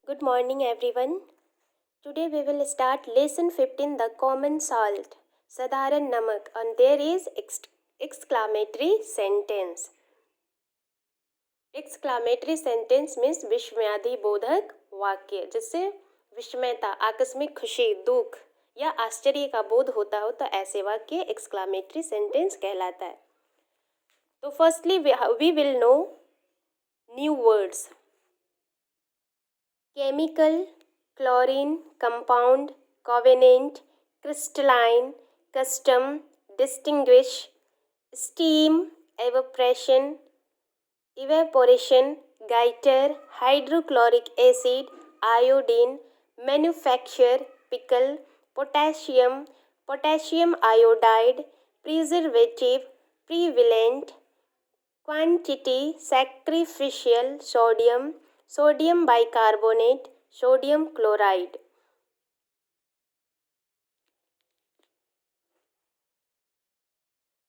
Good morning, everyone. Today we will start lesson 15, the common salt, Sadharan Namak, and there is exclamatory sentence. Exclamatory sentence means विस्मयादि बोधक वाक्य, जिससे विस्मयता, आकस्मिक खुशी, दुख या आश्चर्य का बोध होता हो, तो ऐसे वाक्य exclamatory sentence कहलाता है. तो firstly we will know new words. Chemical, chlorine, compound, covenant, crystalline, custom, distinguish, steam, evaporation, gaiter, hydrochloric acid, iodine, manufacture, pickle, potassium, potassium iodide, preservative, prevalent, quantity, sacrificial, sodium, sodium bicarbonate, sodium chloride.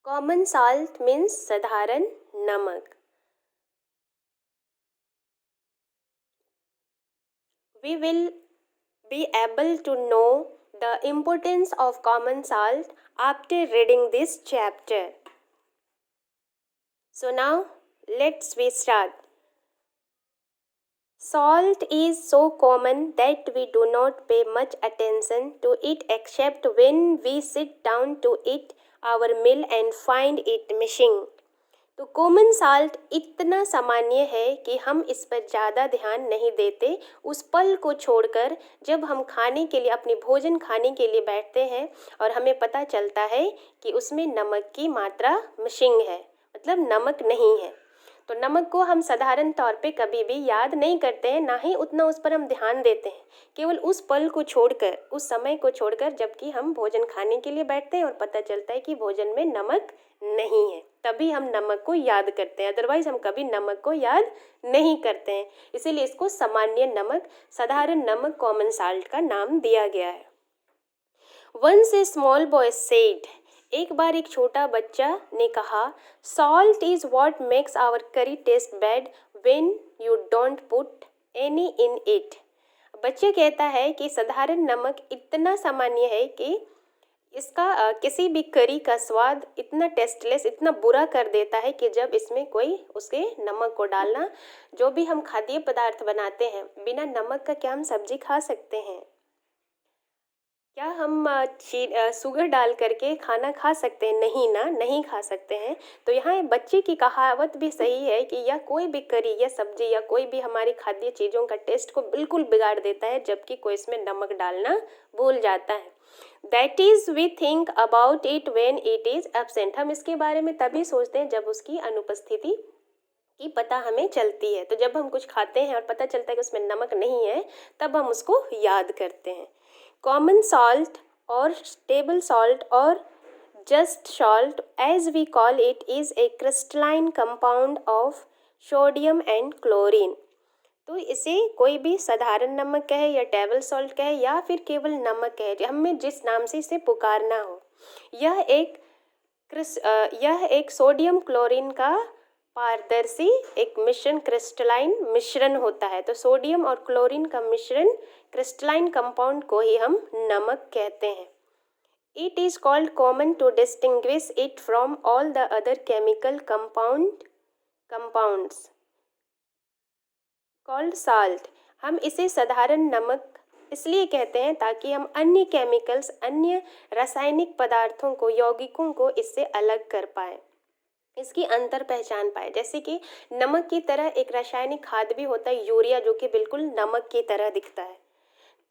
Common salt means sadharan namak. We will be able to know the importance of common salt after reading this chapter. So now let's start. Salt is so common that we do not pay much attention to it except when we sit down to eat our meal and find it missing. तो common salt इतना सामान्य है कि हम इस पर ज़्यादा ध्यान नहीं देते उस पल को छोड़कर जब हम खाने के लिए अपनी भोजन खाने के लिए बैठते हैं और हमें पता चलता है कि उसमें नमक की मात्रा मिसिंग है, मतलब नमक नहीं है. तो नमक को हम साधारण तौर पे कभी भी याद नहीं करते हैं, ना ही उतना उस पर हम ध्यान देते हैं. केवल उस पल को छोड़कर, उस समय को छोड़कर जबकि हम भोजन खाने के लिए बैठते हैं और पता चलता है कि भोजन में नमक नहीं है, तभी हम नमक को याद करते हैं. अदरवाइज हम कभी नमक को याद नहीं करते हैं. इसीलिए इसको सामान्य नमक, साधारण नमक, कॉमन साल्ट का नाम दिया गया है. Once a small boy said, एक बार एक छोटा बच्चा ने कहा, salt is what makes our curry taste bad when you don't put any in it. बच्चा कहता है कि साधारण नमक इतना सामान्य है कि इसका किसी भी करी का स्वाद इतना टेस्टलेस, इतना बुरा कर देता है कि जब इसमें कोई उसके नमक को डालना. जो भी हम खाद्य पदार्थ बनाते हैं, बिना नमक का क्या हम सब्जी खा सकते हैं? क्या हम शुगर डाल करके खाना खा सकते हैं? नहीं ना, नहीं खा सकते हैं. तो यहाँ बच्चे की कहावत भी सही है कि यह कोई भी करी या सब्जी या कोई भी हमारी खाद्य चीज़ों का टेस्ट को बिल्कुल बिगाड़ देता है जबकि कोई इसमें नमक डालना भूल जाता है. That is we think about it when it is absent. हम इसके बारे में तभी सोचते हैं जब उसकी अनुपस्थिति की पता हमें चलती है. तो जब हम कुछ खाते हैं और पता चलता है कि उसमें नमक नहीं है, तब हम उसको याद करते हैं. Common salt or table salt or just salt as we call it is a crystalline compound of sodium and chlorine. तो इसे कोई भी साधारण नमक कहे या टेबल सॉल्ट कहे या फिर केवल नमक कहे, हमें जिस नाम से इसे पुकारना हो, यह एक सोडियम क्लोरीन का पारदर्शी एक मिश्रण, क्रिस्टलाइन मिश्रण होता है. तो सोडियम और क्लोरीन का मिश्रण, क्रिस्टलाइन कंपाउंड को ही हम नमक कहते हैं. It is called common to distinguish it from all the other chemical compounds called salt. हम इसे साधारण नमक इसलिए कहते हैं ताकि हम अन्य केमिकल्स, अन्य रासायनिक पदार्थों को, यौगिकों को इससे अलग कर पाए, इसकी अंतर पहचान पाए. जैसे कि नमक की तरह एक रासायनिक खाद भी होता है यूरिया, जो कि बिल्कुल नमक की तरह दिखता है.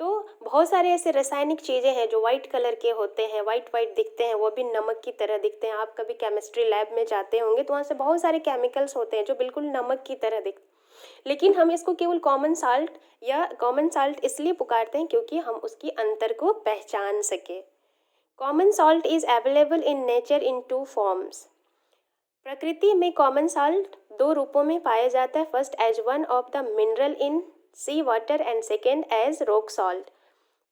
तो बहुत सारे ऐसे रासायनिक चीज़ें हैं जो वाइट कलर के होते हैं, वाइट दिखते हैं, वो भी नमक की तरह दिखते हैं. आप कभी केमिस्ट्री लैब में जाते होंगे तो वहाँ से बहुत सारे केमिकल्स होते हैं जो बिल्कुल नमक की तरह दिखते हैं. लेकिन हम इसको केवल कॉमन साल्ट इसलिए पुकारते हैं क्योंकि हम उसकी अंतर को पहचान सके. Common salt is available in nature in 2 forms. प्रकृति में कॉमन साल्ट 2 रूपों में पाया जाता है. First as one of the mineral in sea water and second as rock salt.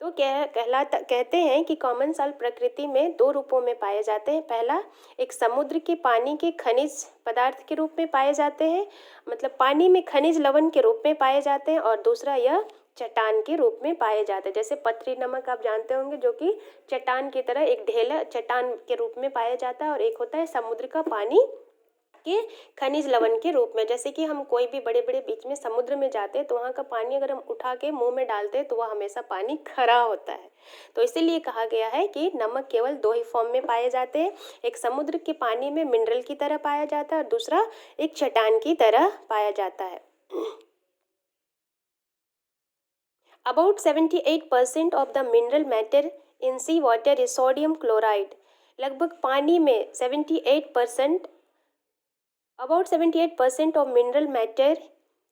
तो कहते हैं कि कॉमन साल्ट प्रकृति में 2 रूपों में पाए जाते हैं. पहला, एक समुद्र के पानी के खनिज पदार्थ के रूप में पाए जाते हैं, मतलब पानी में खनिज लवण के रूप में पाए जाते हैं. और दूसरा, यह चट्टान के रूप में पाए जाते हैं। जैसे पथरी नमक आप जानते होंगे, जो कि चट्टान की तरह एक ढेला चट्टान के रूप में पाया जाता है, और एक होता है समुद्र का पानी के खनिज लवण के रूप में। जैसे कि हम कोई भी बड़े बड़े बीच में समुद्र में जाते हैं तो वहाँ का पानी अगर हम उठा के मुंह में डालते हैं तो वह हमेशा पानी खरा होता है। तो इसीलिए कहा गया है कि नमक केवल दो ही फॉर्म में पाए जाते हैं, एक समुद्र के पानी में मिनरल की तरह पाया जाता है और दूसरा एक चट्टान की तरह पाया जाता है। About 78% of the mineral matter in sea water is sodium chloride. लगभग पानी में 78% about 78% of mineral matter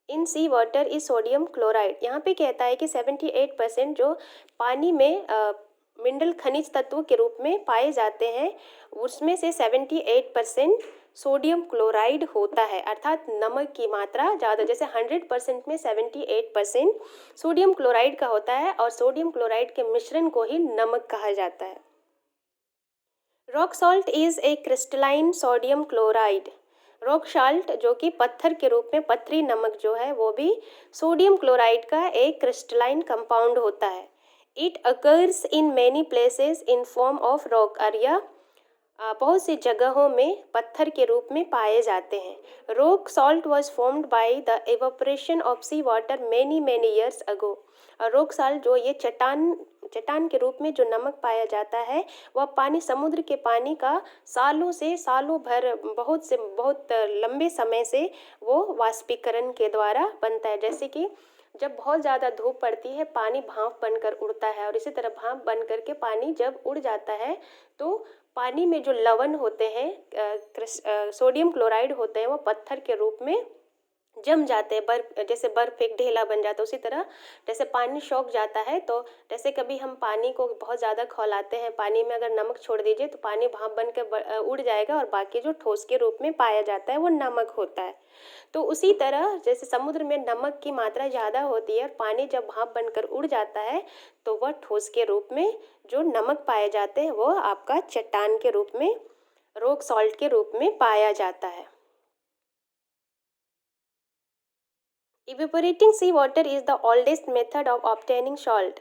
in sea water is sodium chloride. यहाँ पे कहता है कि 78% जो पानी में मिनरल खनिज तत्व के रूप में पाए जाते हैं उसमें से 78% सोडियम क्लोराइड होता है, अर्थात नमक की मात्रा ज़्यादा। जैसे 100% में 78% सोडियम क्लोराइड का होता है और सोडियम क्लोराइड के मिश्रण को ही नमक कहा जाता है। Rock salt is a crystalline sodium chloride. Rock salt जो कि पत्थर के रूप में पथरी नमक जो है वो भी सोडियम क्लोराइड का एक क्रिस्टलाइन कंपाउंड होता है। It occurs in many places in form of rock, और यह बहुत सी जगहों में पत्थर के रूप में पाए जाते हैं। Rock salt was formed by the evaporation of sea water many many years ago. और रॉक सॉल्ट जो ये चट्टान के रूप में जो नमक पाया जाता है वह पानी समुद्र के पानी का सालों से सालों भर बहुत लंबे समय से वो वाष्पीकरण के द्वारा बनता है। जैसे कि जब बहुत ज़्यादा धूप पड़ती है पानी भाप बनकर उड़ता है, और इसी तरह भाप बन करके पानी जब उड़ जाता है तो पानी में जो लवण होते हैं सोडियम क्लोराइड होते हैं वो पत्थर के रूप में जम जाते हैं। बर्फ, जैसे बर्फ एक ढेला बन जाता है उसी तरह जैसे पानी सोख जाता है। तो जैसे कभी हम पानी को बहुत ज़्यादा खौलाते हैं, पानी में अगर नमक छोड़ दीजिए तो पानी भाप बन के उड़ जाएगा और बाकी जो ठोस के रूप में पाया जाता है वो नमक होता है। तो उसी तरह जैसे समुद्र में नमक की मात्रा ज़्यादा होती है और पानी जब भाप बनकर उड़ जाता है तो वह ठोस के रूप में जो नमक पाए जाते हैं वो आपका चट्टान के रूप में, रॉक सॉल्ट के रूप में पाया जाता है। Evaporating sea water is the oldest method of obtaining salt.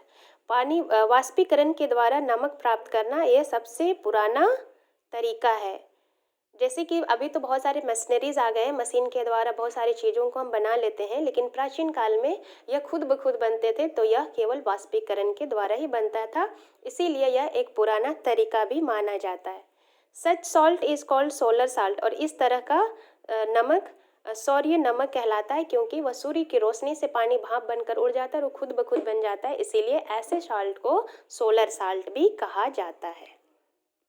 पानी वाष्पीकरण के द्वारा नमक प्राप्त करना यह सबसे पुराना तरीका है। जैसे कि अभी तो बहुत सारे मशीनरीज आ गए हैं, मशीन के द्वारा बहुत सारी चीज़ों को हम बना लेते हैं, लेकिन प्राचीन काल में यह खुद ब खुद बनते थे तो यह केवल वाष्पीकरण के द्वारा ही बनता था, इसीलिए यह एक पुराना तरीका भी माना जाता है। Such salt is called solar salt. और इस तरह का नमक सौर्य नमक कहलाता है क्योंकि वह सूर्य की रोशनी से पानी भाप बनकर उड़ जाता है और वो खुद ब खुद बन जाता है, इसीलिए ऐसे साल्ट को सोलर साल्ट भी कहा जाता है।